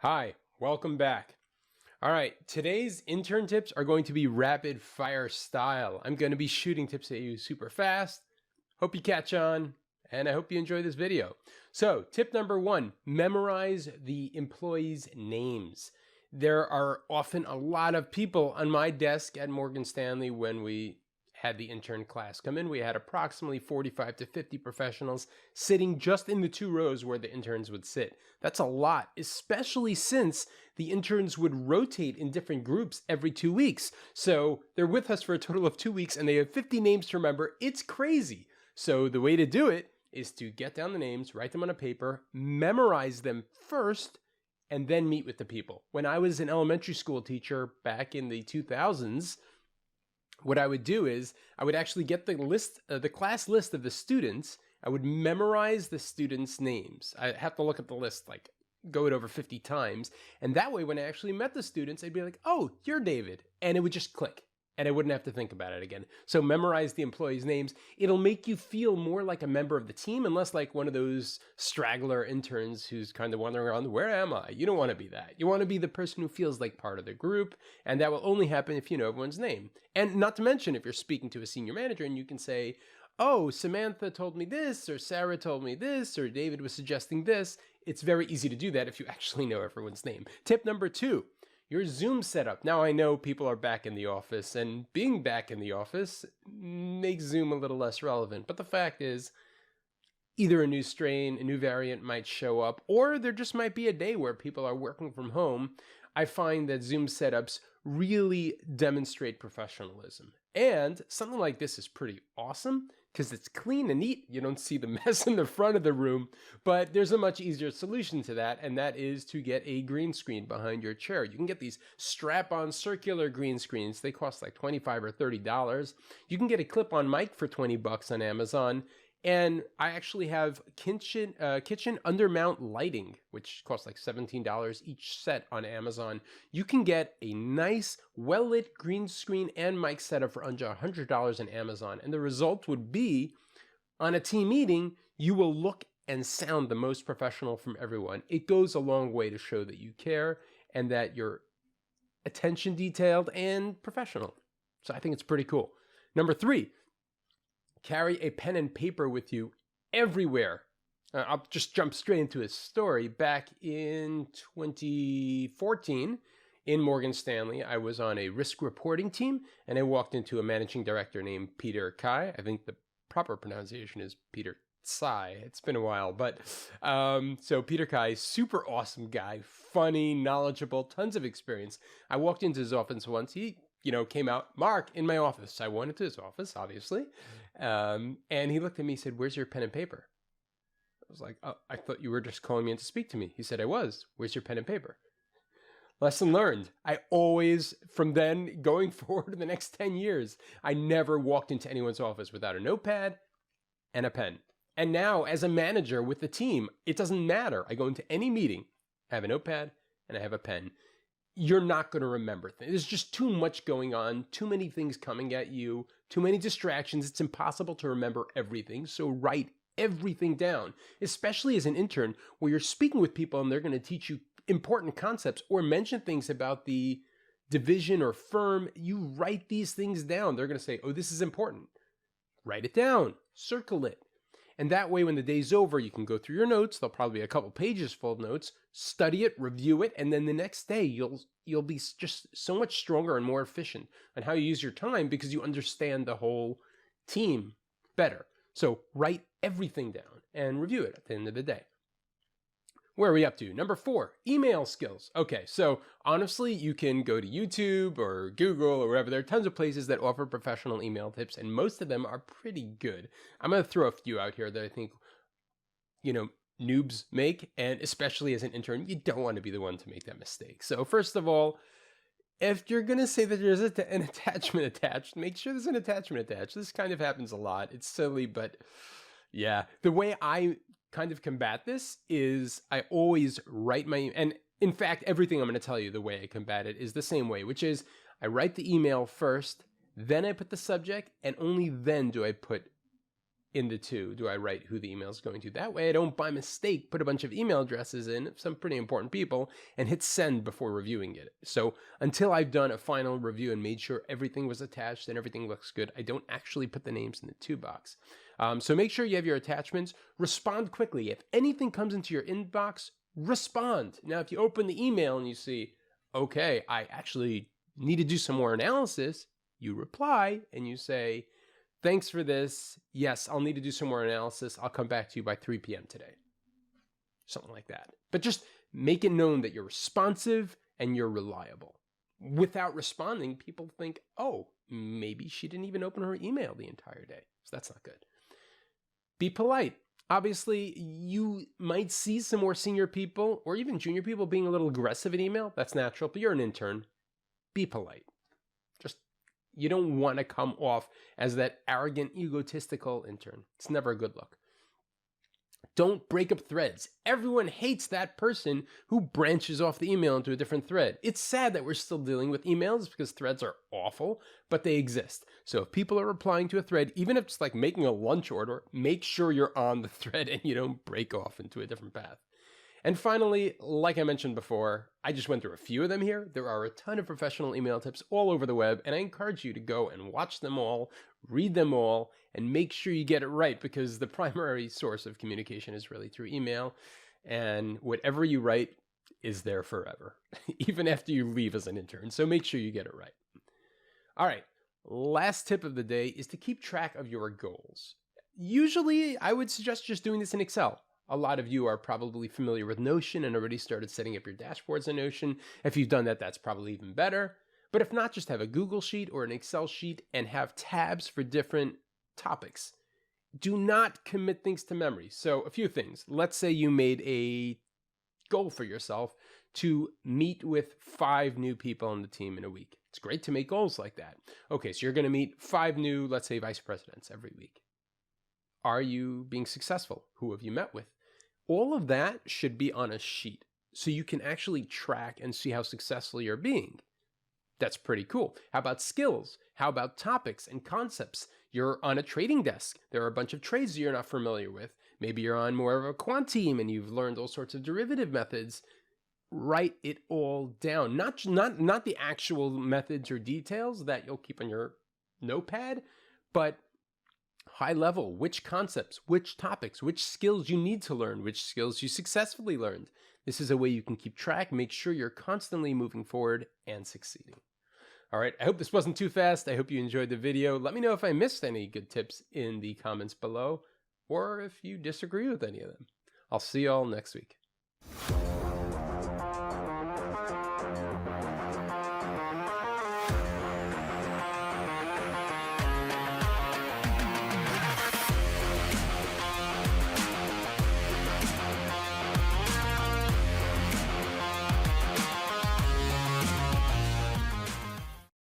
Hi, welcome back. All right, today's intern tips are going to be rapid fire style. I'm going to be shooting tips at you super fast. Hope you catch on, and I hope you enjoy this video. So, tip number 1, memorize the employees' names. There are often a lot of people on my desk at Morgan Stanley when we had the intern class come in. We had approximately 45 to 50 professionals sitting just in the 2 rows where the interns would sit. That's a lot, especially since the interns would rotate in different groups every 2 weeks. So they're with us for a total of 2 weeks and they have 50 names to remember. It's crazy. So the way to do it is to get down the names, write them on a paper, memorize them first, and then meet with the people. When I was an elementary school teacher back in the 2000s, what I would do is I would actually get the list, the class list of the students. I would memorize the students' names. I have to look at the list, like go it over 50 times. And that way, when I actually met the students, I'd be like, oh, you're David. And it would just click. And I wouldn't have to think about it again. So memorize the employees' names. It'll make you feel more like a member of the team and less like one of those straggler interns who's kind of wandering around, where am I? You don't want to be that. You want to be the person who feels like part of the group. And that will only happen if you know everyone's name. And not to mention, if you're speaking to a senior manager and you can say, oh, Samantha told me this, or Sarah told me this, or David was suggesting this. It's very easy to do that if you actually know everyone's name. Tip number 2. Your Zoom setup. Now, I know people are back in the office, and being back in the office makes Zoom a little less relevant. But the fact is, either a new strain, a new variant might show up, or there just might be a day where people are working from home. I find that Zoom setups really demonstrate professionalism. And something like this is pretty awesome because it's clean and neat. You don't see the mess in the front of the room, but there's a much easier solution to that, and that is to get a green screen behind your chair. You can get these strap-on circular green screens. They cost like $25 or $30. You can get a clip-on mic for $20 on Amazon. And I actually have kitchen undermount lighting, which costs like $17 each set on Amazon. You can get a nice, well-lit green screen and mic setup for under $100 on Amazon. And the result would be, on a team meeting, you will look and sound the most professional from everyone. It goes a long way to show that you care and that you're attention detailed and professional. So I think it's pretty cool. Number 3. Carry a pen and paper with you everywhere. I'll just jump straight into a story. Back in 2014, in Morgan Stanley, I was on a risk reporting team, and I walked into a managing director named Peter Kai. I think the proper pronunciation is Peter Tsai. It's been a while, but so Peter Kai, super awesome guy, funny, knowledgeable, tons of experience. I walked into his office once. He came out, Mark, in my office. I went into his office, obviously. And he looked at me and said, where's your pen and paper? I was like, oh, I thought you were just calling me in to speak to me. He said, I was. Where's your pen and paper? Lesson learned. I always, from then going forward in the next 10 years, I never walked into anyone's office without a notepad and a pen. And now, as a manager with the team, it doesn't matter. I go into any meeting, I have a notepad and I have a pen. You're not going to remember things. There's just too much going on, too many things coming at you, too many distractions. It's impossible to remember everything. So write everything down, especially as an intern where you're speaking with people and they're going to teach you important concepts or mention things about the division or firm. You write these things down. They're going to say, oh, this is important. Write it down, circle it. And that way, when the day's over, you can go through your notes. There'll probably be a couple pages full of notes, study it, review it, and then the next day, you'll be just so much stronger and more efficient on how you use your time because you understand the whole team better. So write everything down and review it at the end of the day. Where are we up to? Number 4, email skills. Okay, so honestly, you can go to YouTube or Google or wherever. There are tons of places that offer professional email tips, and most of them are pretty good. I'm going to throw a few out here that I think, noobs make, and especially as an intern, you don't want to be the one to make that mistake. So first of all, if you're going to say that there's an attachment attached, make sure there's an attachment attached. This kind of happens a lot. It's silly, but yeah. The way I kind of combat this is I always write and in fact, everything I'm going to tell you, the way I combat it is the same way, which is I write the email first, then I put the subject, and only then do I put in the two do I write who the email is going to. That way I don't by mistake put a bunch of email addresses in some pretty important people and hit send before reviewing it. So until I've done a final review and made sure everything was attached and everything looks good, I don't actually put the names in the to box. So make sure you have your attachments. Respond quickly. If anything comes into your inbox, respond. Now, if you open the email and you see, okay, I actually need to do some more analysis, you reply and you say, thanks for this. Yes, I'll need to do some more analysis. I'll come back to you by 3 p.m. today. Something like that. But just make it known that you're responsive and you're reliable. Without responding, people think, oh, maybe she didn't even open her email the entire day. So that's not good. Be polite. Obviously, you might see some more senior people or even junior people being a little aggressive in email. That's natural, but you're an intern. Be polite. You don't want to come off as that arrogant, egotistical intern. It's never a good look. Don't break up threads. Everyone hates that person who branches off the email into a different thread. It's sad that we're still dealing with emails because threads are awful, but they exist. So if people are replying to a thread, even if it's like making a lunch order, make sure you're on the thread and you don't break off into a different path. And finally, like I mentioned before, I just went through a few of them here. There are a ton of professional email tips all over the web, and I encourage you to go and watch them all, read them all, and make sure you get it right, because the primary source of communication is really through email, and whatever you write is there forever, even after you leave as an intern. So make sure you get it right. All right, last tip of the day is to keep track of your goals. Usually, I would suggest just doing this in Excel. A lot of you are probably familiar with Notion and already started setting up your dashboards in Notion. If you've done that, that's probably even better. But if not, just have a Google Sheet or an Excel sheet and have tabs for different topics. Do not commit things to memory. So a few things. Let's say you made a goal for yourself to meet with 5 new people on the team in a week. It's great to make goals like that. Okay, so you're going to meet 5 new, let's say, vice presidents every week. Are you being successful? Who have you met with? All of that should be on a sheet so you can actually track and see how successful you're being. That's pretty cool. How about skills? How about topics and concepts? You're on a trading desk. There are a bunch of trades you're not familiar with. Maybe you're on more of a quant team and you've learned all sorts of derivative methods. Write it all down. Not the actual methods or details that you'll keep on your notepad, but high level, which concepts, which topics, which skills you need to learn, which skills you successfully learned. This is a way you can keep track, make sure you're constantly moving forward and succeeding. All right, I hope this wasn't too fast. I hope you enjoyed the video. Let me know if I missed any good tips in the comments below, or if you disagree with any of them. I'll see you all next week.